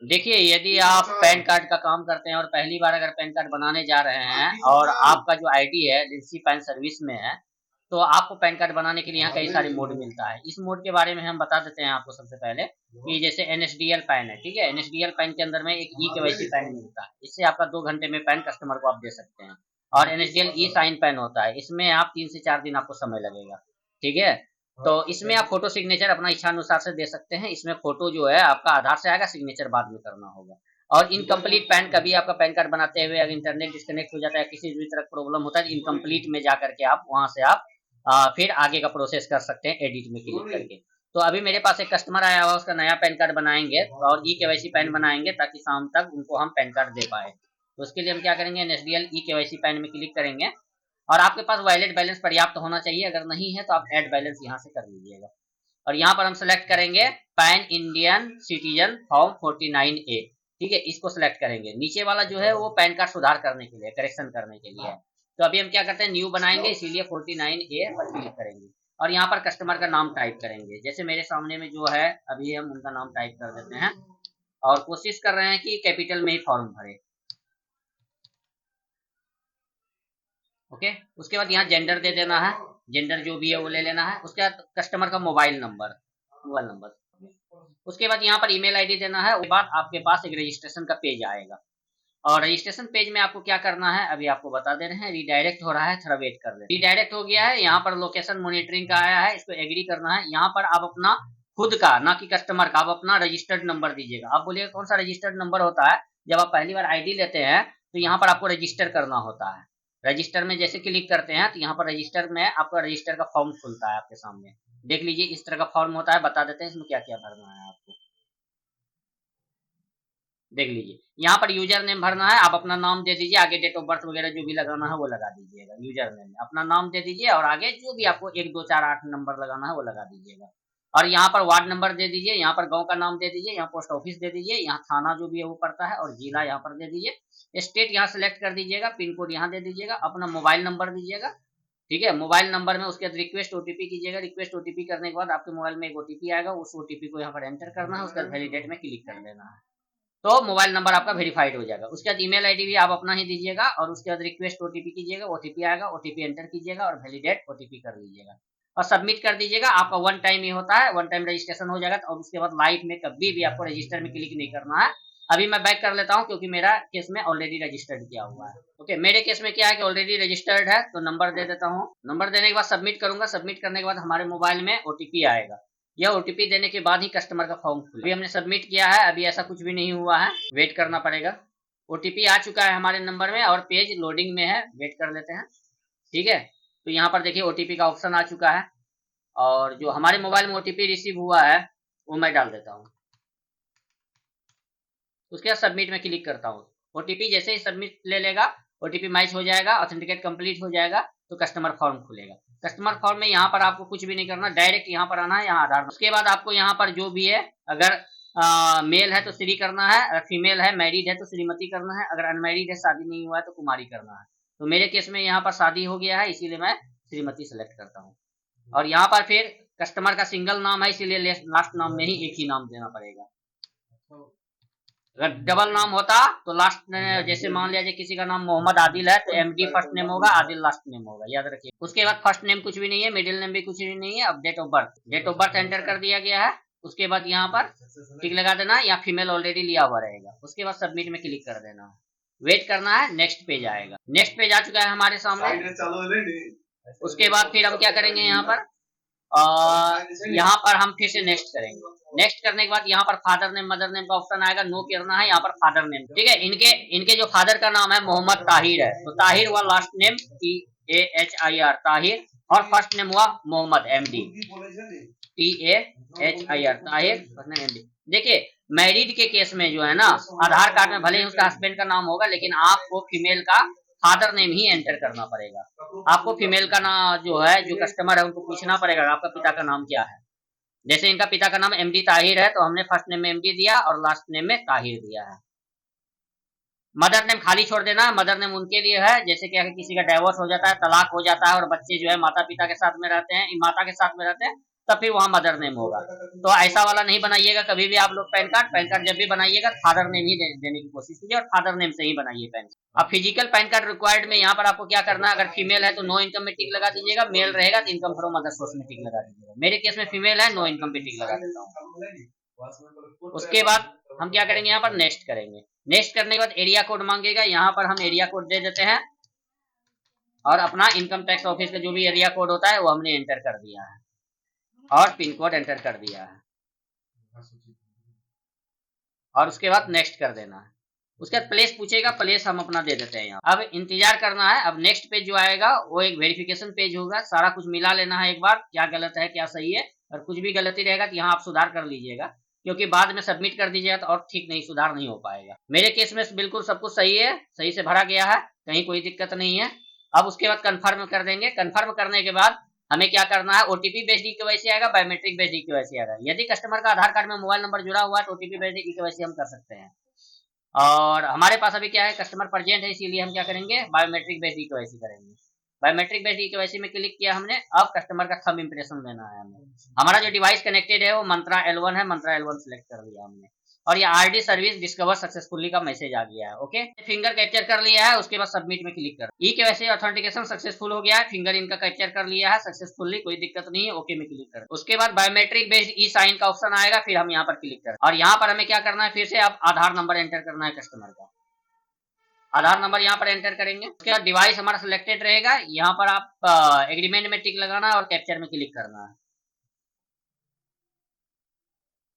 देखिए, यदि आप पैन कार्ड का काम करते हैं और पहली बार अगर पैन कार्ड बनाने जा रहे हैं और आपका जो आईडी है एजेंसी पैन सर्विस में है, तो आपको पैन कार्ड बनाने के लिए यहाँ कई सारे मोड मिलता है। इस मोड के बारे में हम बता देते हैं आपको सबसे पहले कि जैसे एनएसडीएल पैन है, ठीक है? एनएसडीएल पैन के अंदर में एक ई केवाईसी पैन मिलता है। इससे आपका 2 घंटे में पैन कस्टमर को आप दे सकते हैं। और एनएसडीएल ई साइन पैन होता है, इसमें आप 3 से 4 दिन आपको समय लगेगा, ठीक है? तो इसमें आप फोटो सिग्नेचर अपना इच्छा अनुसार से दे सकते हैं। इसमें फोटो जो है आपका आधार से आएगा, सिग्नेचर बाद में करना होगा। और इनकम्प्लीट पैन कभी आपका पैन कार्ड बनाते हुए अगर इंटरनेट डिस्कनेक्ट हो जाता है, किसी भी तरह प्रॉब्लम होता है, तो इनकम्प्लीट में जा करके आप वहां से आप फिर आगे का प्रोसेस कर सकते हैं एडिट में क्लिक करके। तो अभी मेरे पास एक कस्टमर आया हुआ, उसका नया पैन कार्ड बनाएंगे और ई केवाईसी पैन बनाएंगे ताकि शाम तक उनको हम पैन कार्ड दे पाए। तो उसके लिए हम क्या करेंगे, एनएसडीएल ई केवाईसी पैन में क्लिक करेंगे और आपके पास वैलिड बैलेंस पर्याप्त होना चाहिए। अगर नहीं है तो आप ऐड बैलेंस यहाँ से कर लीजिएगा। और यहाँ पर हम सेलेक्ट करेंगे pan Indian citizen form 49A, ठीक है? इसको सिलेक्ट करेंगे। नीचे वाला जो है वो पैन कार्ड सुधार करने के लिए, करेक्शन करने के लिए है। तो अभी हम क्या करते हैं, न्यू बनाएंगे, इसीलिए 49A पर क्लिक करेंगे और यहाँ पर कस्टमर का नाम टाइप करेंगे। जैसे मेरे सामने में जो है अभी हम उनका नाम टाइप कर देते हैं और कोशिश कर रहे हैं कि कैपिटल में ही फॉर्म भरे। ओके, उसके बाद यहाँ जेंडर दे देना है, जेंडर जो भी है वो ले लेना है। उसके बाद कस्टमर का मोबाइल नंबर, उसके बाद यहाँ पर ईमेल आईडी देना है। उसके बाद आपके पास एक रजिस्ट्रेशन का पेज आएगा और रजिस्ट्रेशन पेज में आपको क्या करना है अभी आपको बता दे रहे हैं। रिडायरेक्ट हो रहा है, थोड़ा वेट कर ले। रिडायरेक्ट हो गया है, यहाँ पर लोकेशन मॉनिटरिंग का आया है, इसको एग्री करना है। यहाँ पर आप अपना खुद का, ना कि कस्टमर का, आप अपना रजिस्टर्ड नंबर दीजिएगा। आप बोलिएगा कौन सा रजिस्टर्ड नंबर होता है? जब आप पहली बार आईडी लेते हैं तो यहाँ पर आपको रजिस्टर करना होता है। रजिस्टर में जैसे क्लिक करते हैं तो यहाँ पर रजिस्टर में आपका रजिस्टर का फॉर्म खुलता है आपके सामने। देख लीजिए, इस तरह का फॉर्म होता है। बता देते हैं इसमें क्या क्या भरना है आपको। देख लीजिए, यहाँ पर यूजर नेम भरना है। आप अपना नाम दे दीजिए, आगे डेट ऑफ बर्थ वगैरह जो भी लगाना है वो लगा दीजिएगा। यूजर नेम में अपना नाम दे दीजिए और आगे जो भी आपको 1 2 4 8 नंबर लगाना है वो लगा दीजिएगा। और यहाँ पर वार्ड नंबर दे दीजिए, यहाँ पर गांव का नाम दे दीजिए, यहाँ पोस्ट ऑफिस दे दीजिए, यहाँ थाना जो भी है वो पड़ता है और जिला यहाँ पर दे दीजिए। स्टेट यहाँ सेलेक्ट कर दीजिएगा, पिन कोड यहाँ दे दीजिएगा, अपना मोबाइल नंबर दीजिएगा, ठीक है? मोबाइल नंबर में उसके बाद रिक्वेस्ट ओटीपी कीजिएगा। रिक्वेस्ट ओटीपी करने के बाद आपके मोबाइल में एक ओटीपी आएगा, उस ओटीपी को यहाँ पर एंटर करना है। उसके बाद वैलिडेट में क्लिक कर देना है, तो मोबाइल नंबर आपका वेरीफाइड हो जाएगा। उसके बाद ईमेल आईडी भी आप अपना ही दीजिएगा और उसके बाद रिक्वेस्ट ओटीपी कीजिएगा, ओटीपी आएगा, ओटीपी एंटर कीजिएगा और वैलिडेट ओटीपी कर लीजिएगा और सबमिट कर दीजिएगा। आपका वन टाइम ही होता है, वन टाइम रजिस्ट्रेशन हो जाएगा। और उसके बाद लाइफ में कभी भी आपको रजिस्टर में क्लिक नहीं करना है। अभी मैं बैक कर लेता हूँ क्योंकि मेरा केस में ऑलरेडी रजिस्टर्ड किया हुआ है। ओके, मेरे केस में क्या है कि ऑलरेडी रजिस्टर्ड है, तो नंबर दे देता हूँ। नंबर देने के बाद सबमिट करूंगा। सबमिट करने के बाद हमारे मोबाइल में ओटीपी आएगा। यह ओटीपी देने के बाद ही कस्टमर का फॉर्म खुले। अभी हमने सबमिट किया है, अभी ऐसा कुछ भी नहीं हुआ है, वेट करना पड़ेगा। ओटीपी आ चुका है हमारे नंबर में और पेज लोडिंग में है, वेट कर लेते हैं, ठीक है? तो यहाँ पर देखिए ओटीपी का ऑप्शन आ चुका है और जो हमारे मोबाइल में ओटीपी रिसीव हुआ है वो मैं डाल देता हूँ। उसके बाद सबमिट में क्लिक करता हूँ। ओटीपी जैसे ही सबमिट ले लेगा, ओटीपी मैच हो जाएगा, ऑथेंटिकेट कंप्लीट हो जाएगा, तो कस्टमर फॉर्म खुलेगा। कस्टमर फॉर्म में यहाँ पर आपको कुछ भी नहीं करना, डायरेक्ट यहाँ पर आना है, यहाँ आधार। उसके बाद आपको यहाँ पर जो भी है, अगर मेल है तो श्री करना है, अगर फीमेल है मैरिड है तो श्रीमती करना है, अगर अनमैरिड है शादी नहीं हुआ है तो कुमारी करना है। तो मेरे केस में यहाँ पर शादी हो गया है, इसीलिए मैं श्रीमती सेलेक्ट करता हूँ। और यहाँ पर फिर कस्टमर का सिंगल नाम है, इसीलिए लास्ट नाम में ही एक ही नाम देना पड़ेगा। अगर डबल नाम होता तो लास्ट में, जैसे मान लिया जाए किसी का नाम मोहम्मद आदिल है तो एमडी फर्स्ट नेम होगा, आदिल लास्ट नेम होगा, याद रखिए। उसके बाद फर्स्ट नेम कुछ भी नहीं है, मिडिल नेम भी कुछ भी नहीं है। अब डेट ऑफ बर्थ एंटर कर दिया गया है। उसके बाद यहाँ पर टिक लगा देना है, या फीमेल ऑलरेडी लिया हुआ रहेगा। उसके बाद सबमिट में क्लिक कर देना है, वेट करना है, नेक्स्ट पेज आएगा। नेक्स्ट पेज आ चुका है हमारे सामने। उसके बाद फिर हम क्या करेंगे, यहाँ पर यहाँ पर हम फिर से नेक्स्ट करेंगे। नेक्स्ट करने के बाद यहाँ पर फादर नेम मदर नेम का ऑप्शन आएगा, नो करना है यहाँ पर फादर नेम, ठीक है? इनके इनके जो फादर का नाम है मोहम्मद ताहिर है, तो ताहिर हुआ लास्ट नेम TAHIR ताहिर, और फर्स्ट नेम हुआ Mohammad MD TAHIR Tahir, first name MD। देखिए, मैरिड के केस में जो है ना, आधार कार्ड में भले ही उसका हस्बैंड का नाम होगा, लेकिन आपको फीमेल का फादर नेम ही एंटर करना पड़ेगा। आपको फीमेल का नाम जो है, जो कस्टमर है उनको पूछना पड़ेगा आपका पिता का नाम क्या है। जैसे इनका पिता का नाम MD ताहिर है तो हमने फर्स्ट नेम में MD दिया और लास्ट नेम में ताहिर दिया है। मदर नेम खाली छोड़ देना है। मदर नेम उनके लिए है जैसे कि अगर किसी का डाइवोर्स हो जाता है, तलाक हो जाता है और बच्चे जो है माता पिता के साथ में रहते हैं, माता के साथ में रहते हैं, तब फिर वहाँ मदर नेम होगा। तो ऐसा वाला नहीं बनाइएगा कभी भी आप लोग पैन कार्ड जब भी बनाइएगा फादर नेम ही देने की कोशिश कीजिए और फादर नेम से ही बनाइए पैन कार्ड। अब फिजिकल पैन कार्ड रिक्वायर्ड में यहाँ पर आपको क्या करना है, अगर फीमेल है तो नो इनकम में टिक लगा दीजिएगा, मेल रहेगा तो इनकम फ्रॉम अदर सोर्स में टिक लगा दीजिएगा। मेरे केस में फीमेल है, नो इनकम पे टिक लगा देता हूँ। उसके बाद हम क्या करेंगे, यहाँ पर नेक्स्ट करेंगे। नेक्स्ट करने के बाद एरिया कोड मांगेगा, यहाँ पर हम एरिया कोड दे देते हैं और अपना इनकम टैक्स ऑफिस का जो भी एरिया कोड होता है वो हमने एंटर कर दिया है और पिन कोड एंटर कर दिया है और उसके बाद नेक्स्ट कर देना है। उसके बाद प्लेस पूछेगा, प्लेस हम अपना दे देते हैं यहाँ। अब इंतजार करना है। अब नेक्स्ट पेज जो आएगा वो एक वेरिफिकेशन पेज होगा, सारा कुछ मिला लेना है एक बार, क्या गलत है क्या सही है, और कुछ भी गलती रहेगा तो यहाँ आप सुधार कर लीजिएगा, क्योंकि बाद में सबमिट कर दीजिएगा तो और ठीक नहीं, सुधार नहीं हो पाएगा। मेरे केस में बिल्कुल सब कुछ सही है, सही से भरा गया है, कहीं कोई दिक्कत नहीं है। अब उसके बाद कंफर्म कर देंगे। कंफर्म करने के बाद हमें क्या करना है, ओटीपी बेस्ड ईकेवाईसी आएगा, बायोमेट्रिक बेस्ड ईकेवाईसी आएगा। यदि कस्टमर का आधार कार्ड में मोबाइल नंबर जुड़ा हुआ है तो ओटीपी बेस्ड ईकेवाईसी हम कर सकते हैं। और हमारे पास अभी क्या है, कस्टमर प्रेजेंट है, इसीलिए हम क्या करेंगे, बायोमेट्रिक बेस्ड ईकेवाईसी करेंगे। बायोमेट्रिक बेस्ड ईकेवाईसी में क्लिक किया हमने। अब कस्टमर का थंब इंप्रेशन लेना है हमें। हमारा जो डिवाइस कनेक्टेड है वो मंत्रा L1 है, मंत्रा L1 सिलेक्ट कर लिया हमने और ये आरडी सर्विस डिस्कवर सक्सेसफुली का मैसेज आ गया है। ओके, फिंगर कैप्चर कर लिया है, उसके बाद सबमिट में क्लिक कर। ईकेवाईसी ऑथेंटिकेशन सक्सेसफुल हो गया है, फिंगर इनका कैप्चर कर लिया है सक्सेसफुली, कोई दिक्कत नहीं है। ओके में क्लिक कर। उसके बाद बायोमेट्रिक बेस्ड ई साइन का ऑप्शन आएगा, फिर हम यहाँ पर क्लिक कर और यहाँ पर हमें क्या करना है, फिर से आप आधार नंबर एंटर करना है कस्टमर का। आधार नंबर यहाँ पर एंटर करेंगे। उसके बाद डिवाइस हमारा सिलेक्टेड रहेगा, यहाँ पर आप एग्रीमेंट में टिक लगाना है और कैप्चर में क्लिक करना है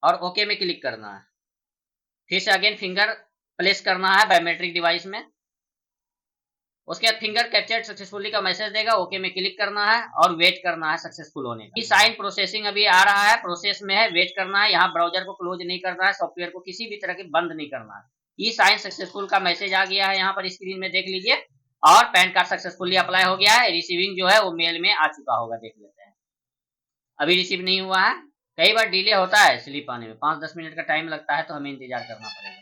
और ओके में क्लिक करना है। फिर से अगेन फिंगर प्लेस करना है बायोमेट्रिक डिवाइस में। उसके बाद फिंगर कैप्चर्ड सक्सेसफुली का मैसेज देगा, ओके में क्लिक करना है और वेट करना है सक्सेसफुल होने का। साइन प्रोसेसिंग अभी आ रहा है, प्रोसेस में है, वेट करना है। यहाँ ब्राउजर को क्लोज नहीं करना है, सॉफ्टवेयर को किसी भी तरह के बंद नहीं करना है। ई साइन सक्सेसफुल का मैसेज आ गया है, यहाँ पर स्क्रीन में देख लीजिए, और पैन कार्ड सक्सेसफुली अप्लाई हो गया है। रिसीविंग जो है वो मेल में आ चुका होगा, देख लेते हैं। अभी रिसीव नहीं हुआ है, कई बार डिले होता है स्लिप आने में, 5-10 मिनट का टाइम लगता है, तो हमें इंतजार करना पड़ेगा।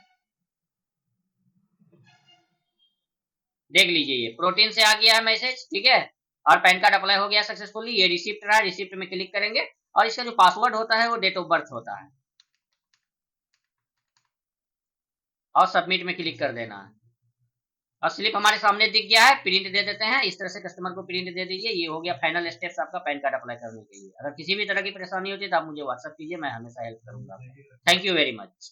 देख लीजिए ये प्रोटीन से आ गया है मैसेज, ठीक है, और पैन कार्ड अप्लाई हो गया सक्सेसफुली। ये रिसिप्ट रहा, रिसिप्ट में क्लिक करेंगे और इसका जो पासवर्ड होता है वो डेट ऑफ बर्थ होता है और सबमिट में क्लिक कर देना है और स्लिप हमारे सामने दिख गया है। प्रिंट दे देते हैं, इस तरह से कस्टमर को प्रिंट दे दीजिए। ये हो गया फाइनल स्टेप्स आपका पैन कार्ड अप्लाई करने के लिए। अगर किसी भी तरह की परेशानी होती है तो आप मुझे व्हाट्सएप कीजिए, मैं हमेशा हेल्प करूंगा। Thank you very much.